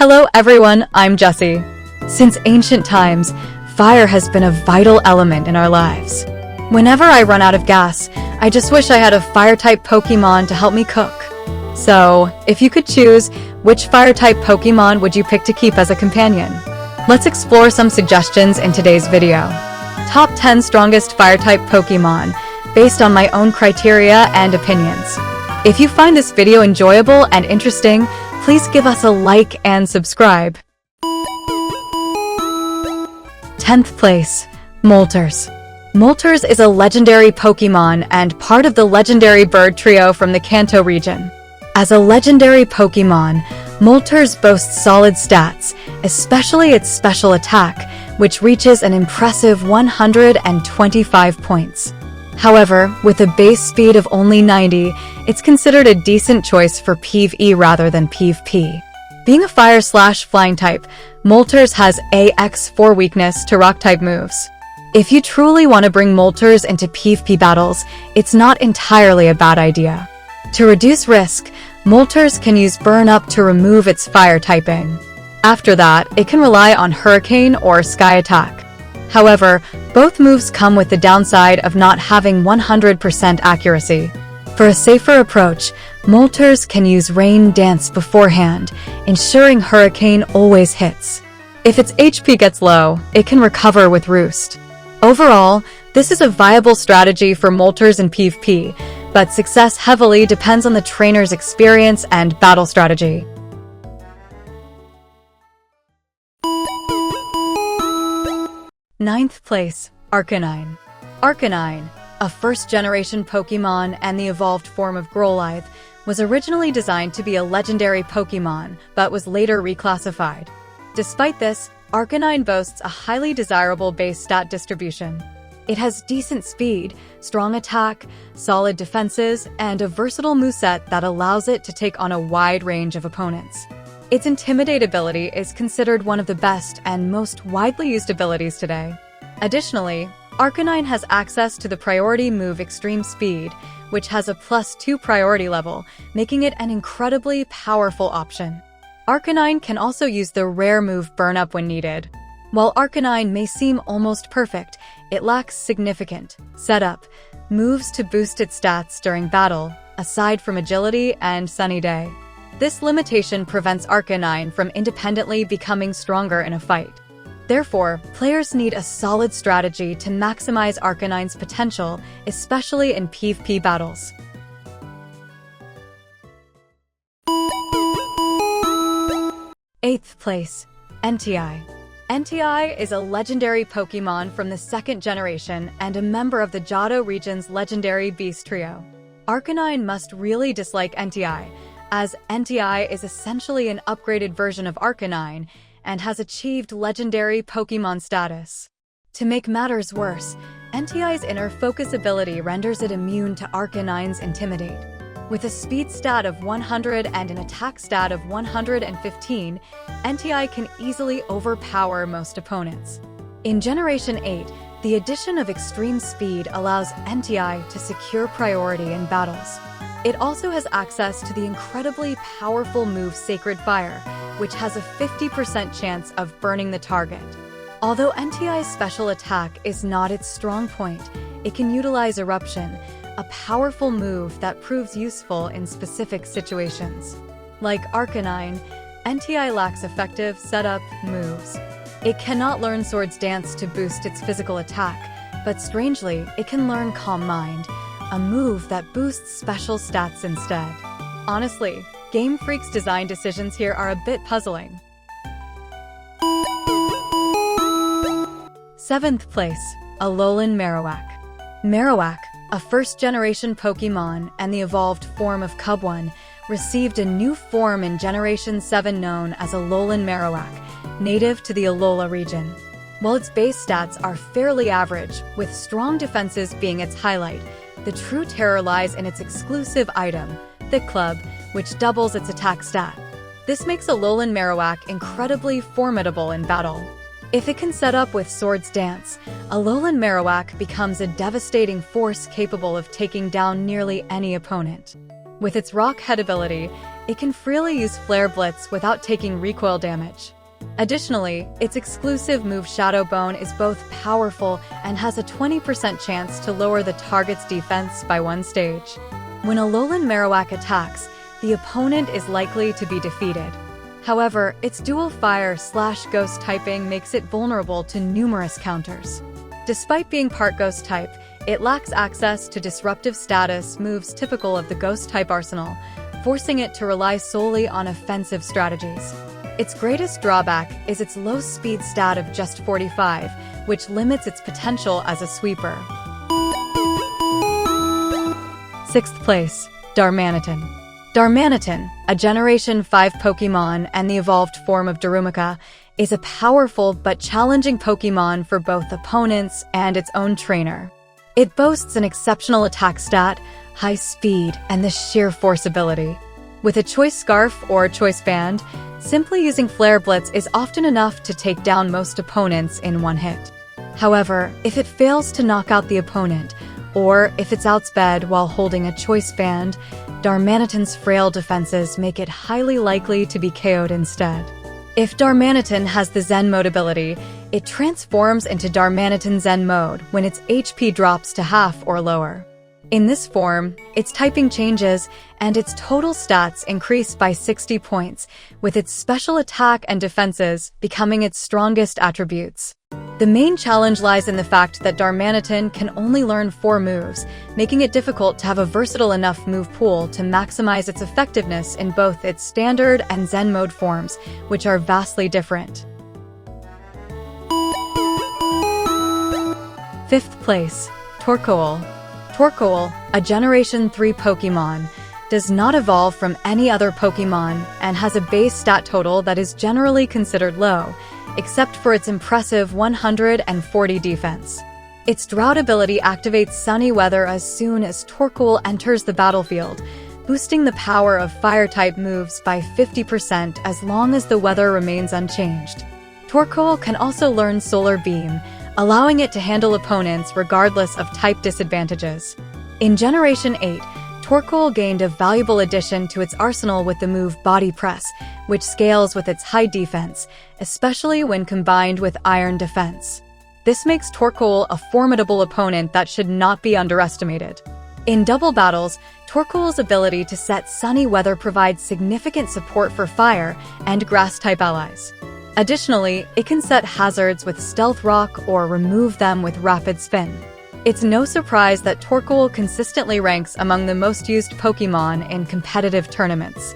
Hello everyone, I'm Jessie. Since ancient times, fire has been a vital element in our lives. Whenever I run out of gas, I just wish I had a fire-type Pokémon to help me cook. So, if you could choose, which fire-type Pokémon would you pick to keep as a companion? Let's explore some suggestions in today's video. Top 10 strongest fire-type Pokémon, based on my own criteria and opinions. If you find this video enjoyable and interesting, please give us a like and subscribe. 10th place, Moltres. Moltres is a legendary Pokémon and part of the legendary bird trio from the Kanto region. As a legendary Pokémon, Moltres boasts solid stats, especially its special attack, which reaches an impressive 125 points. However, with a base speed of only 90, it's considered a decent choice for PvE rather than PvP. Being a fire/flying type, Moltres has AX4 weakness to rock-type moves. If you truly want to bring Moltres into PvP battles, it's not entirely a bad idea. To reduce risk, Moltres can use Burn Up to remove its fire typing. After that, it can rely on Hurricane or Sky Attack. However, both moves come with the downside of not having 100% accuracy. For a safer approach, Moltres can use Rain Dance beforehand, ensuring Hurricane always hits. If its HP gets low, it can recover with Roost. Overall, this is a viable strategy for Moltres in PvP, but success heavily depends on the trainer's experience and battle strategy. 9th place, Arcanine. Arcanine, a first-generation Pokémon and the evolved form of Growlithe, was originally designed to be a legendary Pokémon, but was later reclassified. Despite this, Arcanine boasts a highly desirable base stat distribution. It has decent speed, strong attack, solid defenses, and a versatile moveset that allows it to take on a wide range of opponents. Its Intimidate ability is considered one of the best and most widely used abilities today. Additionally, Arcanine has access to the priority move Extreme Speed, which has a +2 priority level, making it an incredibly powerful option. Arcanine can also use the rare move Burn Up when needed. While Arcanine may seem almost perfect, it lacks significant setup moves to boost its stats during battle, aside from Agility and Sunny Day. This limitation prevents Arcanine from independently becoming stronger in a fight. Therefore, players need a solid strategy to maximize Arcanine's potential, especially in PvP battles. 8th place, Entei. Entei is a legendary Pokémon from the 2nd generation and a member of the Johto region's legendary beast trio. Arcanine must really dislike Entei, as Entei is essentially an upgraded version of Arcanine and has achieved legendary Pokémon status. To make matters worse, Entei's inner focus ability renders it immune to Arcanine's Intimidate. With a speed stat of 100 and an attack stat of 115, Entei can easily overpower most opponents. In Generation 8, the addition of Extreme Speed allows Entei to secure priority in battles. It also has access to the incredibly powerful move Sacred Fire, which has a 50% chance of burning the target. Although Entei's special attack is not its strong point, it can utilize Eruption, a powerful move that proves useful in specific situations. Like Arcanine, Entei lacks effective setup moves. It cannot learn Swords Dance to boost its physical attack, but strangely, it can learn Calm Mind, a move that boosts special stats instead. Honestly, Game Freak's design decisions here are a bit puzzling. 7th place, Alolan Marowak. Marowak, a first-generation Pokémon and the evolved form of Cubone, received a new form in Generation 7 known as Alolan Marowak, native to the Alola region. While its base stats are fairly average, with strong defenses being its highlight, the true terror lies in its exclusive item, Thick Club, which doubles its attack stat. This makes Alolan Marowak incredibly formidable in battle. If it can set up with Swords Dance, Alolan Marowak becomes a devastating force capable of taking down nearly any opponent. With its Rock Head ability, it can freely use Flare Blitz without taking recoil damage. Additionally, its exclusive move Shadow Bone is both powerful and has a 20% chance to lower the target's defense by 1 stage. When Alolan Marowak attacks, the opponent is likely to be defeated. However, its dual fire/ghost typing makes it vulnerable to numerous counters. Despite being part ghost type, it lacks access to disruptive status moves typical of the ghost type arsenal, forcing it to rely solely on offensive strategies. Its greatest drawback is its low speed stat of just 45, which limits its potential as a sweeper. 6th place, Darmanitan. Darmanitan, a Generation 5 Pokémon and the evolved form of Darumaka, is a powerful but challenging Pokémon for both opponents and its own trainer. It boasts an exceptional attack stat, high speed, and the sheer force ability. With a Choice Scarf or Choice Band, simply using Flare Blitz is often enough to take down most opponents in one hit. However, if it fails to knock out the opponent, or if it's outsped while holding a Choice Band, Darmanitan's frail defenses make it highly likely to be KO'd instead. If Darmanitan has the Zen mode ability, it transforms into Darmanitan Zen mode when its HP drops to half or lower. In this form, its typing changes and its total stats increase by 60 points, with its special attack and defenses becoming its strongest attributes. The main challenge lies in the fact that Darmanitan can only learn 4 moves, making it difficult to have a versatile enough move pool to maximize its effectiveness in both its standard and Zen mode forms, which are vastly different. 5th place, Torkoal. Torkoal, a Generation 3 Pokémon, does not evolve from any other Pokémon and has a base stat total that is generally considered low, except for its impressive 140 defense. Its Drought ability activates Sunny Weather as soon as Torkoal enters the battlefield, boosting the power of Fire-type moves by 50% as long as the weather remains unchanged. Torkoal can also learn Solar Beam, allowing it to handle opponents regardless of type disadvantages. In Generation 8, Torkoal gained a valuable addition to its arsenal with the move Body Press, which scales with its high defense, especially when combined with Iron Defense. This makes Torkoal a formidable opponent that should not be underestimated. In double battles, Torkoal's ability to set Sunny Weather provides significant support for Fire and Grass-type allies. Additionally, it can set hazards with Stealth Rock or remove them with Rapid Spin. It's no surprise that Torkoal consistently ranks among the most used Pokémon in competitive tournaments.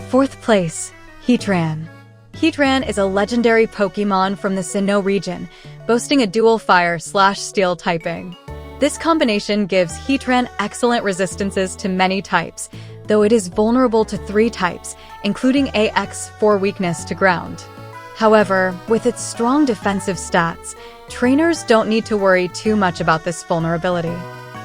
4th place, Heatran. Heatran is a legendary Pokémon from the Sinnoh region, boasting a dual fire/steel typing. This combination gives Heatran excellent resistances to many types, though it is vulnerable to 3 types, including AX4 weakness to ground. However, with its strong defensive stats, trainers don't need to worry too much about this vulnerability.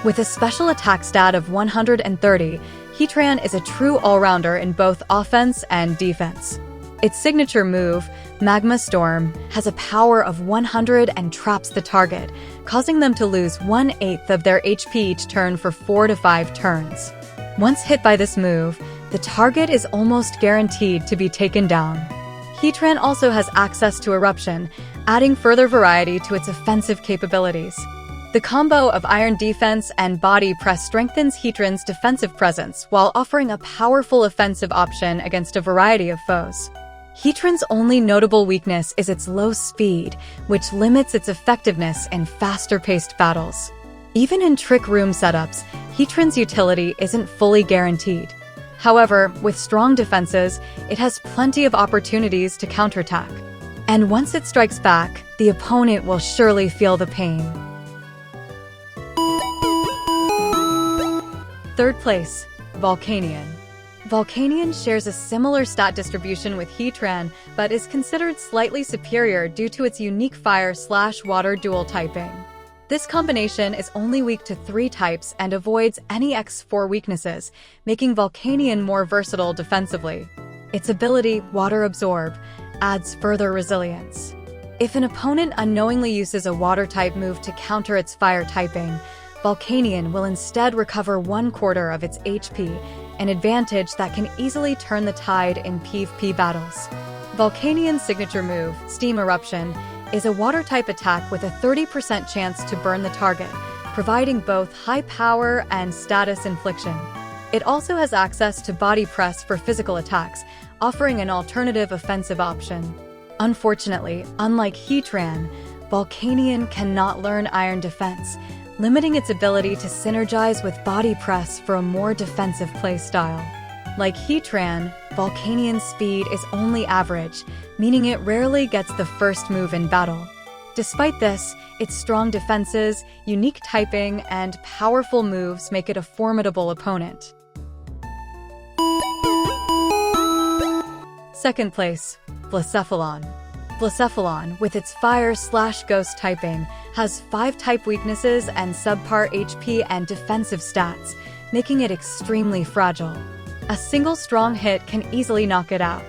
With a special attack stat of 130, Heatran is a true all-rounder in both offense and defense. Its signature move, Magma Storm, has a power of 100 and traps the target, causing them to lose 1/8 of their HP each turn for 4 to 5 turns. Once hit by this move, the target is almost guaranteed to be taken down. Heatran also has access to Eruption, adding further variety to its offensive capabilities. The combo of Iron Defense and Body Press strengthens Heatran's defensive presence while offering a powerful offensive option against a variety of foes. Heatran's only notable weakness is its low speed, which limits its effectiveness in faster-paced battles. Even in Trick Room setups, Heatran's utility isn't fully guaranteed. However, with strong defenses, it has plenty of opportunities to counterattack. And once it strikes back, the opponent will surely feel the pain. 3rd place, Volcanion. Volcanion shares a similar stat distribution with Heatran, but is considered slightly superior due to its unique fire/water dual typing. This combination is only weak to 3 types and avoids any X4 weaknesses, making Volcanion more versatile defensively. Its ability, Water Absorb, adds further resilience. If an opponent unknowingly uses a water-type move to counter its fire typing, Volcanion will instead recover 1/4 of its HP, an advantage that can easily turn the tide in PvP battles. Volcanion's signature move, Steam Eruption, is a water-type attack with a 30% chance to burn the target, providing both high power and status infliction. It also has access to Body Press for physical attacks, offering an alternative offensive option. Unfortunately, unlike Heatran, Volcanion cannot learn Iron Defense, limiting its ability to synergize with Body Press for a more defensive playstyle. Like Heatran, Volcanion's speed is only average, meaning it rarely gets the first move in battle. Despite this, its strong defenses, unique typing, and powerful moves make it a formidable opponent. Second place, Blacephalon. Blacephalon, with its Fire/Ghost typing, has 5 type weaknesses and subpar HP and defensive stats, making it extremely fragile. A single strong hit can easily knock it out.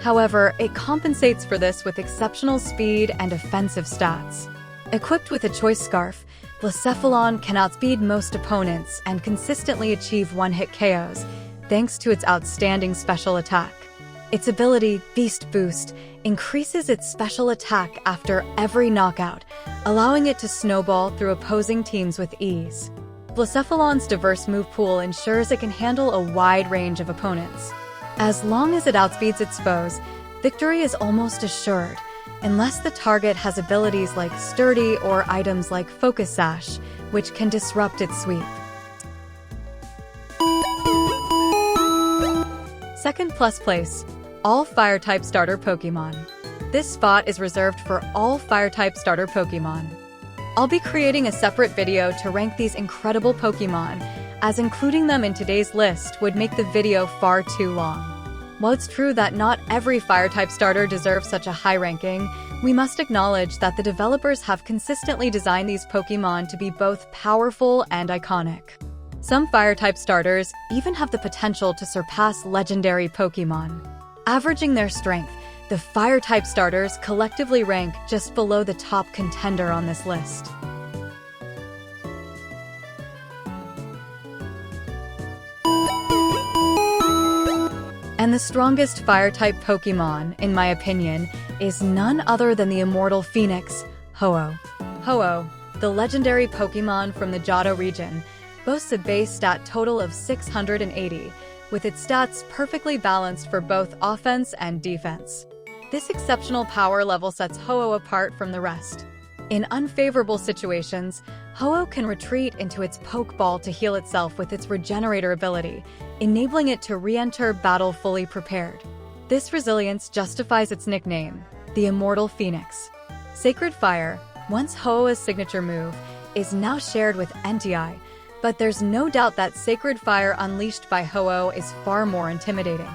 However, it compensates for this with exceptional speed and offensive stats. Equipped with a Choice Scarf, Blacephalon can outspeed most opponents and consistently achieve one-hit KOs, thanks to its outstanding special attack. Its ability, Beast Boost, increases its special attack after every knockout, allowing it to snowball through opposing teams with ease. Blacephalon's diverse move pool ensures it can handle a wide range of opponents. As long as it outspeeds its foes, victory is almost assured, unless the target has abilities like Sturdy or items like Focus Sash, which can disrupt its sweep. Second plus place, all Fire-type starter Pokémon. This spot is reserved for all Fire-type starter Pokémon. I'll be creating a separate video to rank these incredible Pokémon, as including them in today's list would make the video far too long. While it's true that not every Fire-type starter deserves such a high ranking, we must acknowledge that the developers have consistently designed these Pokémon to be both powerful and iconic. Some Fire-type starters even have the potential to surpass legendary Pokémon. Averaging their strength, the Fire-type starters collectively rank just below the top contender on this list. And the strongest Fire-type Pokémon, in my opinion, is none other than the immortal Phoenix, Ho-Oh. Ho-Oh, the legendary Pokémon from the Johto region, boasts a base stat total of 680, with its stats perfectly balanced for both offense and defense. This exceptional power level sets Ho-Oh apart from the rest. In unfavorable situations, Ho-Oh can retreat into its Pokeball to heal itself with its Regenerator ability, enabling it to re-enter battle fully prepared. This resilience justifies its nickname, the Immortal Phoenix. Sacred Fire, once Ho-Oh's signature move, is now shared with Entei, but there's no doubt that Sacred Fire unleashed by Ho-Oh is far more intimidating.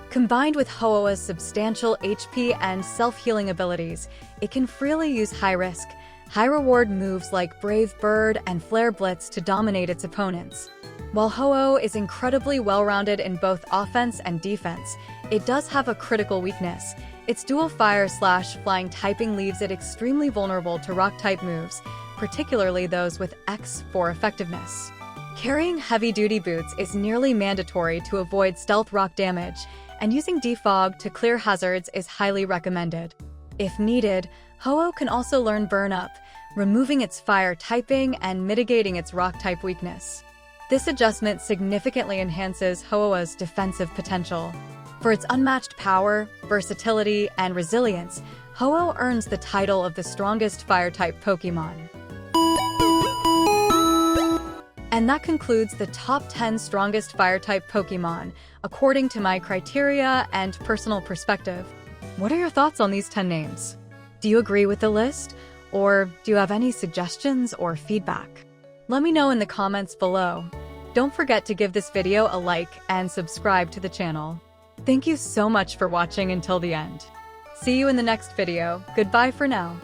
Combined with Ho-Oh's substantial HP and self-healing abilities, it can freely use high-risk, high-reward moves like Brave Bird and Flare Blitz to dominate its opponents. While Ho-Oh is incredibly well-rounded in both offense and defense, it does have a critical weakness. Its dual Fire/Flying typing leaves it extremely vulnerable to Rock-type moves, particularly those with X for effectiveness. Carrying heavy-duty boots is nearly mandatory to avoid stealth rock damage, and using Defog to clear hazards is highly recommended. If needed, Ho-Oh can also learn Burn Up, removing its fire typing and mitigating its rock-type weakness. This adjustment significantly enhances Ho-Oh's defensive potential. For its unmatched power, versatility, and resilience, Ho-Oh earns the title of the strongest Fire-type Pokémon. And that concludes the top 10 strongest Fire-type Pokémon, according to my criteria and personal perspective. What are your thoughts on these 10 names? Do you agree with the list? Or do you have any suggestions or feedback? Let me know in the comments below. Don't forget to give this video a like and subscribe to the channel. Thank you so much for watching until the end. See you in the next video. Goodbye for now.